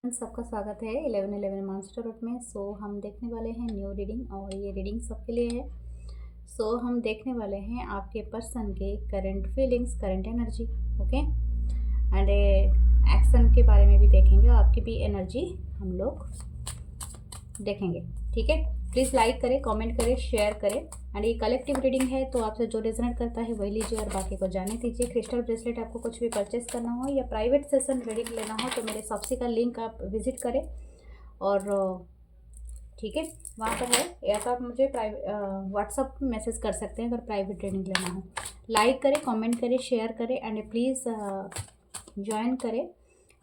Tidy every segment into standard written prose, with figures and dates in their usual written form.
सबका स्वागत है 1111 मास्टर रूट में। हम देखने वाले हैं न्यू रीडिंग और ये रीडिंग सबके लिए है। हम देखने वाले हैं आपके पर्सन के current feelings, current energy, okay, and action के बारे में भी देखेंगे और आपकी भी एनर्जी हम लोग देखेंगे, ठीक है। प्लीज़ लाइक करें, कमेंट करें, शेयर करें। एंड ये कलेक्टिव रीडिंग है, तो आपसे जो रेजोनेट करता है वही लीजिए और बाकी को जाने दीजिए। क्रिस्टल ब्रेसलेट आपको कुछ भी परचेस करना हो या प्राइवेट सेशन रीडिंग लेना हो तो मेरे शॉप्सी का लिंक आप विजिट करें और ठीक है, वहाँ पर है, या तो आप मुझे व्हाट्सअप मैसेज कर सकते हैं अगर प्राइवेट रीडिंग लेना हो। लाइक करें, कमेंट करें, शेयर करें एंड प्लीज़ ज्वाइन करें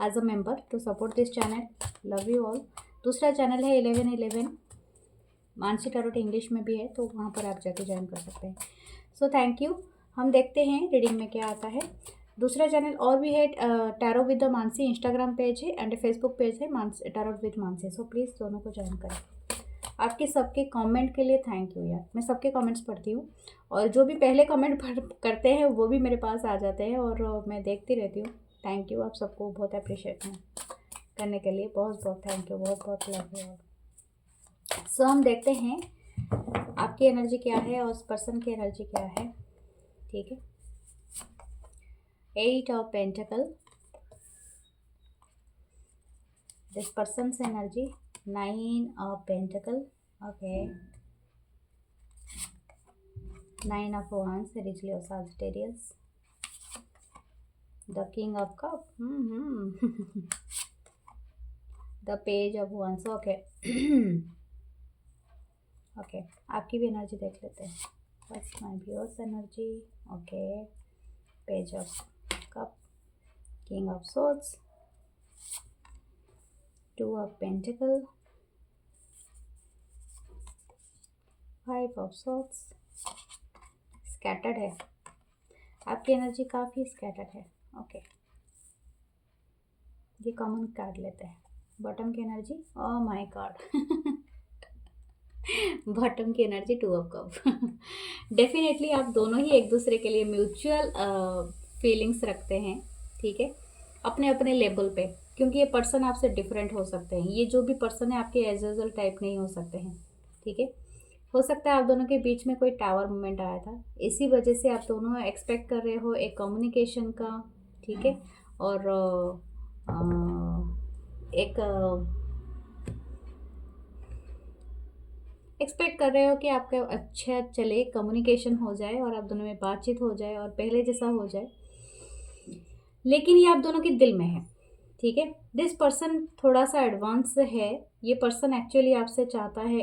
as a member to support this channel. Love you all. दूसरा चैनल है 1111 मानसी टैरोट, इंग्लिश में भी है, तो वहाँ पर आप जाके ज्वाइन कर सकते हैं। Thank you. हम देखते हैं रीडिंग में क्या आता है। दूसरा चैनल और भी है, tarot with the Mansi, Instagram page है एंड फेसबुक पेज है Mansi tarot with Mansi. Please दोनों को ज्वाइन करें। आपके सबके कमेंट के लिए थैंक यू यार, मैं सबके कमेंट्स पढ़ती हूँ और जो भी पहले कमेंट करते हैं वो भी मेरे पास आ जाते हैं और मैं देखती रहती हूँ। थैंक यू, आप सबको बहुत अप्रिशिएट करने के लिए बहुत बहुत थैंक यू, बहुत बहुत लव यू। हम देखते हैं आपकी एनर्जी क्या है और उस पर्सन की एनर्जी क्या है, ठीक है। 8 of pentacle, this person's energy 9 of pentacle, okay, 9 of wands, Leo or Sagittarius, the king of cup, the page of wands, okay. Okay, आपकी भी एनर्जी देख लेते हैं। What's my viewers energy, okay, page of cup, king of swords, 2 of pentacle, 5 of swords, scattered है, आपकी energy काफ़ी scattered है, okay. ये कॉमन कार्ड लेते हैं। बॉटम की energy, oh my God, bottom की एनर्जी 2 ऑफ कप। डेफिनेटली आप दोनों ही एक दूसरे के लिए म्यूचुअल फीलिंग्स रखते हैं, ठीक है, अपने अपने लेवल पे, क्योंकि ये पर्सन आपसे डिफरेंट हो सकते हैं। ये जो भी पर्सन है आपके एज यूजुअल टाइप नहीं हो सकते हैं, ठीक है। हो सकता है आप दोनों के बीच में कोई टावर मूवमेंट आया था, इसी वजह से आप दोनों एक्सपेक्ट कर रहे हो एक कम्युनिकेशन का, ठीक है, और एक एक्सपेक्ट कर रहे हो कि आपका अच्छा चले, कम्युनिकेशन हो जाए और आप दोनों में बातचीत हो जाए और पहले जैसा हो जाए, लेकिन ये आप दोनों के दिल में है, ठीक है। दिस पर्सन थोड़ा सा एडवांस है। ये पर्सन एक्चुअली आपसे चाहता है,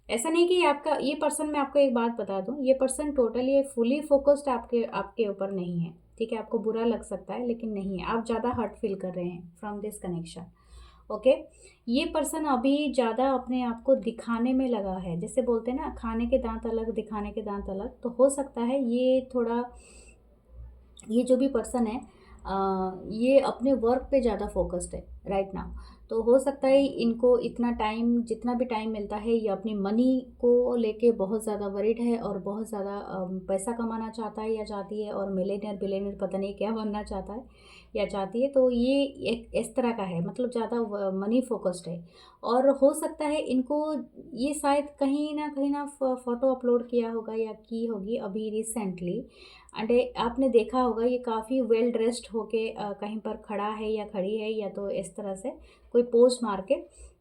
ऐसा नहीं कि आपका ये पर्सन, मैं आपको एक बात बता दूं, ये पर्सन टोटली फुली फोकस्ड आपके आपके ऊपर नहीं है, ठीक है। आपको बुरा लग सकता है लेकिन नहीं है, आप ज़्यादा हर्ट फील कर रहे हैं फ्रॉम दिस कनेक्शन, ओके। ये पर्सन अभी ज़्यादा अपने आप को दिखाने में लगा है, जैसे बोलते हैं ना, खाने के दांत अलग, दिखाने के दांत अलग। तो हो सकता है ये थोड़ा, ये जो भी पर्सन है ये अपने वर्क पे ज़्यादा फोकस्ड है राइट नाउ। तो हो सकता है इनको इतना टाइम, जितना भी टाइम मिलता है, ये अपनी मनी को लेके बहुत ज़्यादा वरीड है और बहुत ज़्यादा पैसा कमाना चाहता है या चाहती है, और मिलेनियर बिलेनियर पता नहीं क्या बनना चाहता है या चाहती है। तो ये एक इस तरह का है, मतलब ज़्यादा मनी फोकस्ड है। और हो सकता है इनको, ये शायद कहीं ना फ़ोटो अपलोड किया होगा या की होगी अभी रिसेंटली, एंड आपने देखा होगा ये काफ़ी वेल ड्रेस्ड होके कहीं पर खड़ा है या खड़ी है, या तो इस तरह से कोई पोज मार के।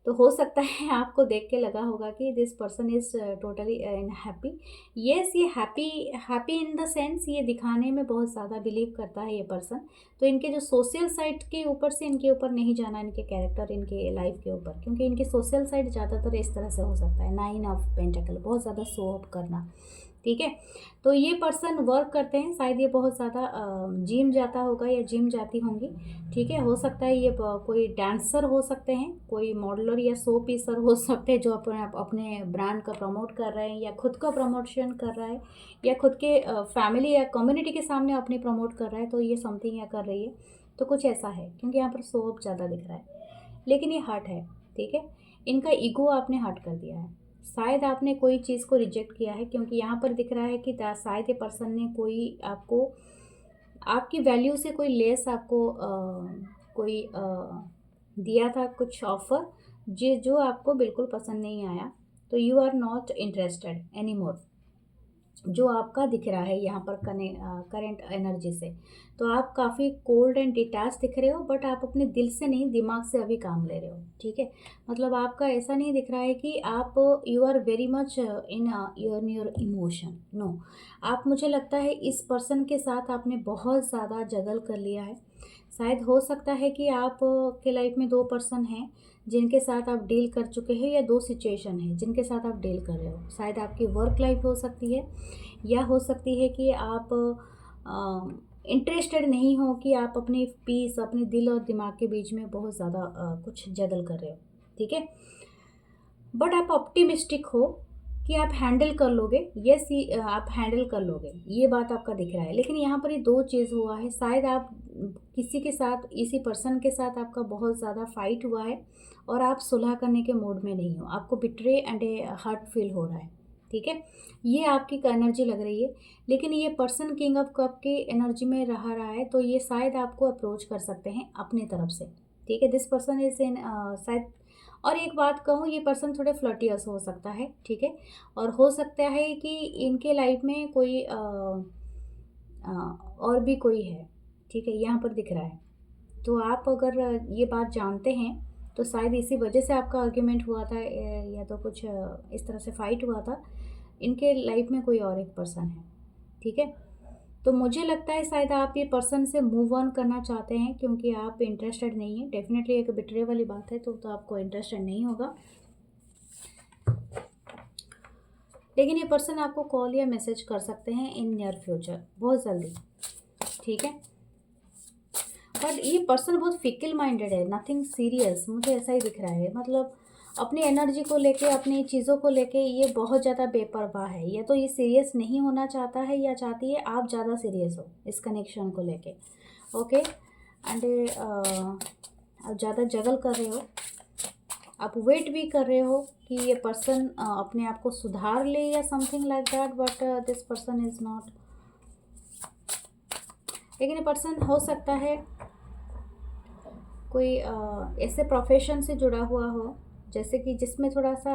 तो हो सकता है आपको देख के लगा होगा कि this person is totally unhappy. Yes, ये happy happy in the sense, ये दिखाने में बहुत ज़्यादा बिलीव करता है ये पर्सन। तो इनके जो सोशल साइड के ऊपर से इनके ऊपर नहीं जाना, इनके कैरेक्टर, इनके लाइफ के ऊपर, क्योंकि इनके सोशल साइड ज़्यादातर इस तरह से हो सकता है। 9 ऑफ पेंटिकल, बहुत ज़्यादा शो ऑफ करना, ठीक है। तो ये पर्सन वर्क करते हैं, शायद ये बहुत ज़्यादा जिम जाता होगा या जिम जाती होंगी, ठीक है। हो सकता है ये कोई डांसर हो सकते हैं, कोई मॉडलर या शो पीसर हो सकते हैं, जो अपने ब्रांड का प्रमोट कर रहे हैं या खुद का प्रमोशन कर रहा है या खुद के फैमिली या कम्युनिटी के सामने अपनी प्रमोट कर रहा है। तो ये समथिंग या कर रही है, तो कुछ ऐसा है, क्योंकि यहाँ पर शो ऑफ ज़्यादा दिख रहा है, लेकिन ये हर्ट है, ठीक है। इनका ईगो आपने हर्ट कर दिया है, शायद आपने कोई चीज़ को रिजेक्ट किया है, क्योंकि यहाँ पर दिख रहा है कि शायद ये पर्सन ने कोई आपको, आपकी वैल्यू से कोई लेस आपको कोई दिया था कुछ ऑफर जो आपको बिल्कुल पसंद नहीं आया, तो you are not interested any more, जो आपका दिख रहा है यहाँ पर करेंट एनर्जी से। तो आप काफ़ी कोल्ड एंड डिटैच दिख रहे हो, बट आप अपने दिल से नहीं, दिमाग से अभी काम ले रहे हो, ठीक है। मतलब आपका ऐसा नहीं दिख रहा है कि आप you are very much in your emotion, no. आप, मुझे लगता है इस पर्सन के साथ आपने बहुत ज़्यादा जगल कर लिया है। शायद हो सकता है कि आप के लाइफ में दो पर्सन हैं जिनके साथ आप डील कर चुके हैं, या दो सिचुएशन है जिनके साथ आप डील कर रहे हो। शायद आपकी वर्क लाइफ हो सकती है, या हो सकती है कि आप इंटरेस्टेड नहीं हो, कि आप अपनी पीस, अपने दिल और दिमाग के बीच में बहुत ज़्यादा कुछ जगल कर रहे हो, ठीक है। बट आप ऑप्टिमिस्टिक हो कि आप हैंडल कर लोगे, यस, आप हैंडल कर लोगे, ये बात आपका दिख रहा है। लेकिन यहाँ पर ये दो चीज़ हुआ है, शायद आप किसी के साथ, इसी पर्सन के साथ आपका बहुत ज़्यादा फाइट हुआ है और आप सुलह करने के मूड में नहीं हो, आपको बिट्रे एंड हर्ट फील हो रहा है, ठीक है। ये आपकी एनर्जी लग रही है। लेकिन ये पर्सन किंग ऑफ कप की एनर्जी में रहा है, तो ये शायद आपको अप्रोच कर सकते हैं अपने तरफ से, ठीक है। दिस पर्सन इज इन शायद, और एक बात कहूँ, ये पर्सन थोड़े फ्लर्टियस हो सकता है, ठीक है। और हो सकता है कि इनके लाइफ में कोई और भी कोई है, ठीक है, यहाँ पर दिख रहा है। तो आप अगर ये बात जानते हैं, तो शायद इसी वजह से आपका आर्ग्यूमेंट हुआ था, या तो कुछ इस तरह से फाइट हुआ था। इनके लाइफ में कोई और एक पर्सन है, ठीक है। तो मुझे लगता है शायद आप ये पर्सन से मूव ऑन करना चाहते हैं, क्योंकि आप इंटरेस्टेड नहीं है। डेफिनेटली एक बिट्रे वाली बात है, तो आपको इंटरेस्टेड नहीं होगा। लेकिन ये पर्सन आपको कॉल या मैसेज कर सकते हैं इन नियर फ्यूचर, बहुत जल्दी, ठीक है। बट ये पर्सन बहुत फिकल माइंडेड है, नथिंग सीरियस, मुझे ऐसा ही दिख रहा है। मतलब अपनी एनर्जी को लेके, अपनी चीज़ों को लेके ये बहुत ज़्यादा बेपरवाह है। या तो ये सीरियस नहीं होना चाहता है, या चाहती है आप ज़्यादा सीरियस हो इस कनेक्शन को लेके, ओके। एंड आप ज़्यादा जगल कर रहे हो, आप वेट भी कर रहे हो कि ये पर्सन अपने आप को सुधार ले या something like that, but this person is not. लेकिन ये पर्सन हो सकता है कोई ऐसे प्रोफेशन से जुड़ा हुआ हो, जैसे कि जिसमें थोड़ा सा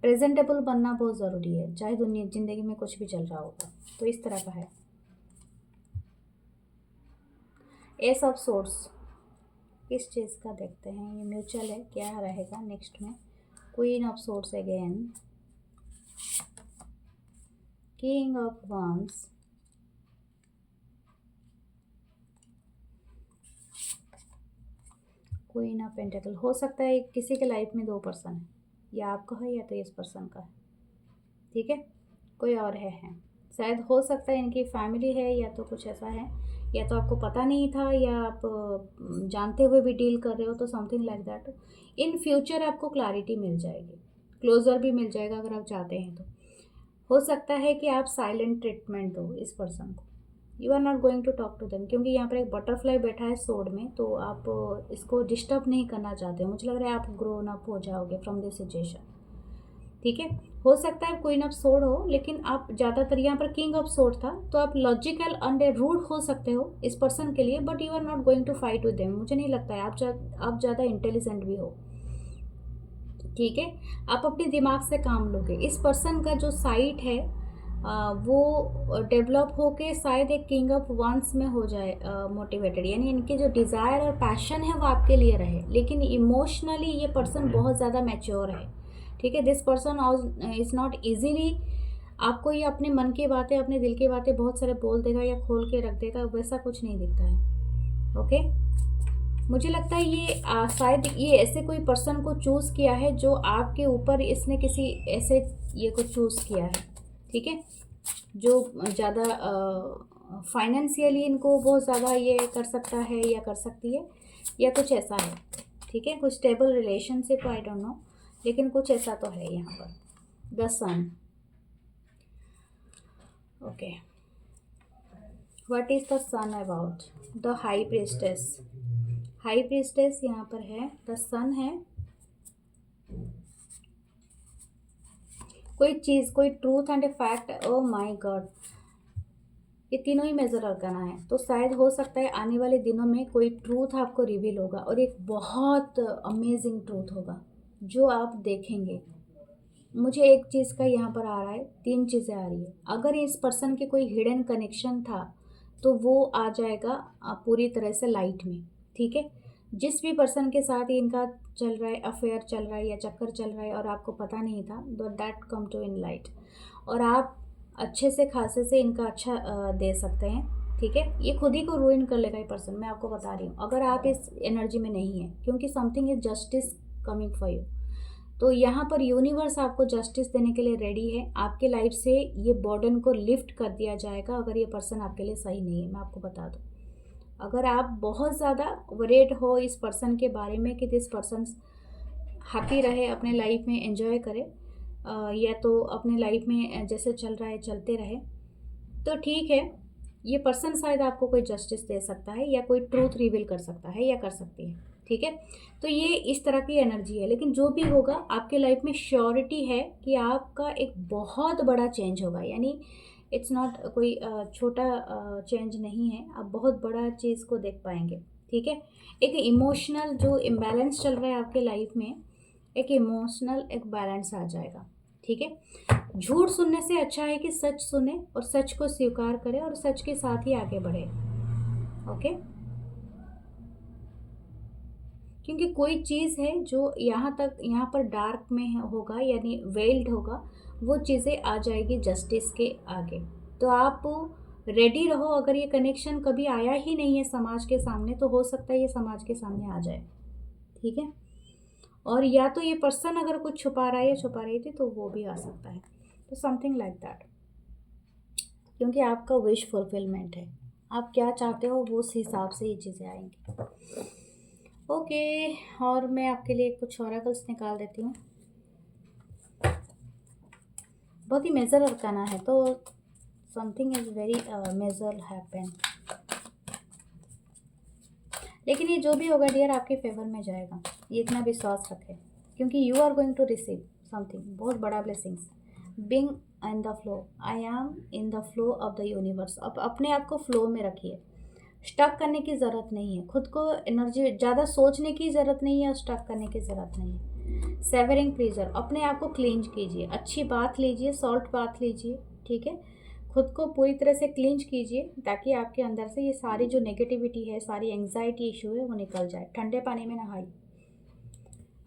प्रेजेंटेबल बनना बहुत ज़रूरी है, चाहे दुनिया ज़िंदगी में कुछ भी चल रहा होगा। तो इस तरह का है। एस ऑफ सोर्स, किस चीज़ का देखते हैं, ये म्यूचुअल है, क्या रहेगा नेक्स्ट में। Queen of source again, king of wands, queen of pentacle. हो सकता है किसी के लाइफ में दो पर्सन है, या आपका है या तो इस पर्सन का है, ठीक है। कोई और है, शायद हो सकता है इनकी फैमिली है, या तो कुछ ऐसा है, या तो आपको पता नहीं था, या आप जानते हुए भी डील कर रहे हो, तो something like that. In future आपको क्लैरिटी मिल जाएगी, क्लोजर भी मिल जाएगा अगर आप चाहते हैं तो। हो सकता है कि आप साइलेंट ट्रीटमेंट दो इस पर्सन को, you are not going to talk to them, क्योंकि यहाँ पर एक बटरफ्लाई बैठा है सोड में, तो आप इसको डिस्टर्ब नहीं करना चाहते हो। मुझे लग रहा है आप ग्रोन अप हो जाओगे फ्रॉम दिस सिचुएशन, ठीक है। हो सकता है क्वीन ऑफ सोड हो, लेकिन आप ज़्यादातर, यहाँ पर किंग ऑफ सोड था, तो आप लॉजिकल एंड रूड हो सकते हो इस पर्सन के लिए, but you are not going to fight with them. मुझे नहीं लगता है आप ज़्यादा इंटेलिजेंट भी हो, ठीक है। आप अपने दिमाग से काम लोगे। इस पर्सन का जो साइट है वो डेवलप होके शायद एक किंग ऑफ वंस में हो जाए मोटिवेटेड, यानी इनके जो डिज़ायर और पैशन है वो आपके लिए रहे, लेकिन इमोशनली ये पर्सन बहुत ज़्यादा मैच्योर है, ठीक है। This person is not easily आपको ये अपने मन की बातें, अपने दिल की बातें बहुत सारे बोल देगा या खोल के रख देगा, वैसा कुछ नहीं दिखता है, ओके। मुझे लगता है ये शायद ये ऐसे कोई पर्सन को चूज़ किया है जो आपके ऊपर, इसने किसी ऐसे ये को चूज़ किया है, ठीक है, जो ज़्यादा फाइनेंशियली इनको बहुत ज़्यादा ये कर सकता है या कर सकती है, या कुछ ऐसा है, ठीक है। कुछ stable relationship, I don't know, लेकिन कुछ ऐसा तो है यहाँ पर। The sun, okay, what is the sun about. The high priestess, high priestess यहाँ पर है, द सन है, कोई चीज़, कोई truth and a fact, oh my God, ये तीनों ही मेजर अरकाना है। तो शायद हो सकता है आने वाले दिनों में कोई ट्रूथ आपको रिवील होगा, और एक बहुत अमेजिंग ट्रूथ होगा जो आप देखेंगे। मुझे एक चीज़ का यहाँ पर आ रहा है, 3 चीज़ें आ रही है। अगर इस पर्सन के कोई हिडन कनेक्शन था तो वो आ जाएगा पूरी तरह से लाइट में, ठीक है। जिस भी पर्सन के साथ इनका चल रहा है, अफेयर चल रहा है या चक्कर चल रहा है और आपको पता नहीं था, that come to in light, और आप अच्छे से खासे से इनका अच्छा दे सकते हैं, ठीक है। ये खुद ही को रूइन कर लेगा ये पर्सन, मैं आपको बता रही हूँ, अगर आप इस एनर्जी में नहीं है, क्योंकि something is justice coming for you. तो यहाँ पर यूनिवर्स आपको जस्टिस देने के लिए रेडी है। आपके लाइफ से ये बर्डन को लिफ्ट कर दिया जाएगा अगर ये पर्सन आपके लिए सही नहीं है। मैं आपको बता दूँ, अगर आप बहुत ज़्यादा वरीड हो इस पर्सन के बारे में कि दिस पर्सन हैप्पी रहे, अपने लाइफ में एंजॉय करे, या तो अपने लाइफ में जैसे चल रहा है चलते रहे, तो ठीक है, ये पर्सन शायद आपको कोई जस्टिस दे सकता है या कोई ट्रूथ रिवील कर सकता है या कर सकती है, ठीक है। तो ये इस तरह की एनर्जी है। लेकिन जो भी होगा आपके लाइफ में श्योरिटी है कि आपका एक बहुत बड़ा चेंज होगा, यानी इट्स नॉट कोई छोटा चेंज नहीं है, आप बहुत बड़ा चीज़ को देख पाएंगे, ठीक है। एक इमोशनल जो इम्बैलेंस चल रहा है आपके लाइफ में, एक इमोशनल एक बैलेंस आ जाएगा, ठीक है। झूठ सुनने से अच्छा है कि सच सुने और सच को स्वीकार करें और सच के साथ ही आगे बढ़े, ओके। क्योंकि कोई चीज़ है जो यहाँ पर डार्क में होगा, यानी वेल्ड होगा, वो चीज़ें आ जाएगी जस्टिस के आगे। तो आप रेडी रहो। अगर ये कनेक्शन कभी आया ही नहीं है समाज के सामने, तो हो सकता है ये समाज के सामने आ जाए, ठीक है। और या तो ये पर्सन अगर कुछ छुपा रहा है या छुपा रही थी, तो वो भी आ सकता है। तो समथिंग लाइक दैट, क्योंकि आपका विश फुलफिलमेंट है, आप क्या चाहते हो वो उस हिसाब से ये चीज़ें आएंगी, ओके। और मैं आपके लिए कुछ ऑरेकल्स निकाल देती हूँ। बहुत ही मेजर अरकाना है, तो something is very major happen. लेकिन ये जो भी होगा डियर आपके फेवर में जाएगा, ये इतना विश्वास रखें, क्योंकि you are going to receive something बहुत बड़ा blessings. Being in the flow, I am in the flow of the universe. अब अपने आप को फ्लो में रखिए, स्टक करने की ज़रूरत नहीं है, खुद को एनर्जी ज़्यादा सोचने की ज़रूरत नहीं है और स्टक करने की ज़रूरत नहीं है। सेवरिंग प्लीजर, अपने आप को क्लींज कीजिए, अच्छी बात लीजिए, सॉल्ट बात लीजिए, ठीक है। खुद को पूरी तरह से क्लींज कीजिए ताकि आपके अंदर से ये सारी जो नेगेटिविटी है, सारी एंग्जाइटी इशू है, वो निकल जाए। ठंडे पानी में नहाइए,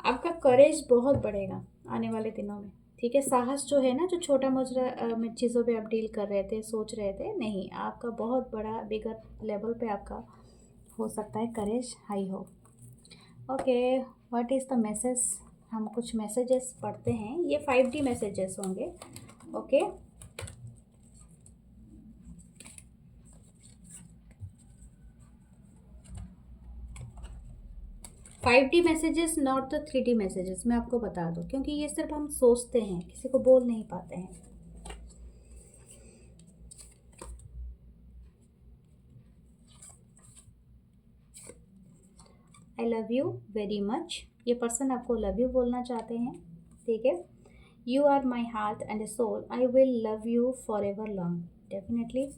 आपका करेज बहुत बढ़ेगा आने वाले दिनों में, ठीक है। साहस जो है ना, जो छोटा मोटा में चीज़ों पे आप डील कर रहे थे, सोच रहे थे, नहीं, आपका बहुत बड़ा बिगर लेवल पे आपका हो सकता है करेज हाई हो, okay. What is the message, हम कुछ मैसेजेस पढ़ते हैं, ये 5D मैसेजेस होंगे, okay. 5D messages, not the 3D messages, मैं आपको बता दूं, क्योंकि ये सिर्फ हम सोचते हैं, किसी को बोल नहीं पाते हैं। I love you very much, ये पर्सन आपको लव यू बोलना चाहते हैं, ठीक है। You are my heart and soul, I will love you for ever long, definitely.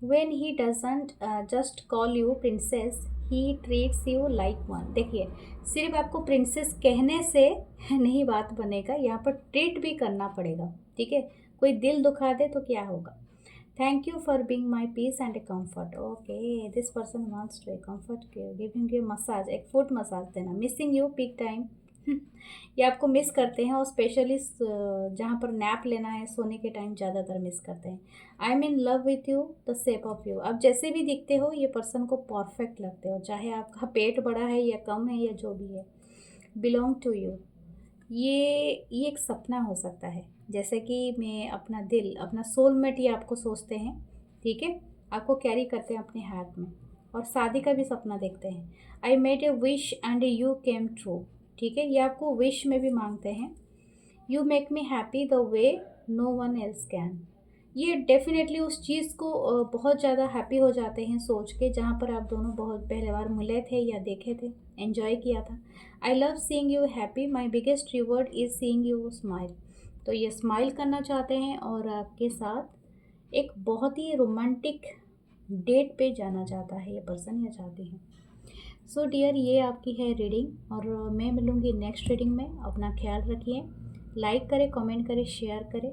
When he doesn't just call you princess, he treats you like one। देखिए, सिर्फ आपको प्रिंसेस कहने से नहीं बात बनेगा, यहाँ पर ट्रीट भी करना पड़ेगा, ठीक है। कोई दिल दुखा दे तो क्या होगा। Thank you for being my peace and a comfort, okay. This person wants to a comfort, giving you massage, एक फुट मसाज देना। मिसिंग यू पीक टाइम, ये आपको मिस करते हैं, और स्पेशली जहाँ पर नैप लेना है, सोने के टाइम ज़्यादातर मिस करते हैं। आई am in love with you, the shape of you, आप जैसे भी दिखते हो ये पर्सन को परफेक्ट लगते हो, चाहे आपका पेट बड़ा है या कम है या जो भी है। बिलोंग टू यू, ये एक सपना हो सकता है, जैसे कि मैं अपना दिल, अपना सोलमेट ये आपको सोचते हैं, ठीक है, आपको कैरी करते हैं अपने हाथ में, और शादी का भी सपना देखते हैं। I made a wish and you came true, ठीक है, ये आपको विश में भी मांगते हैं। You make me happy the way no one else can, ये डेफिनेटली उस चीज़ को बहुत ज़्यादा हैप्पी हो जाते हैं सोच के, जहाँ पर आप दोनों बहुत पहले बार मिले थे या देखे थे, एंजॉय किया था। I love seeing you happy, my biggest reward is seeing you smile, तो ये स्माइल करना चाहते हैं और आपके साथ एक बहुत ही रोमांटिक डेट पे जाना चाहता है ये पर्सन या चाहती हैं। सो डियर, ये आपकी है रीडिंग और मैं मिलूँगी नेक्स्ट रीडिंग में। अपना ख्याल रखिए, लाइक करें, कमेंट करें, शेयर करें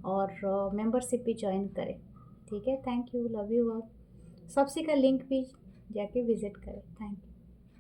और मेंबरशिप भी ज्वाइन करें। ठीक है, thank you, love you all. सबसे का लिंक भी जाके विज़िट करें। Thank you.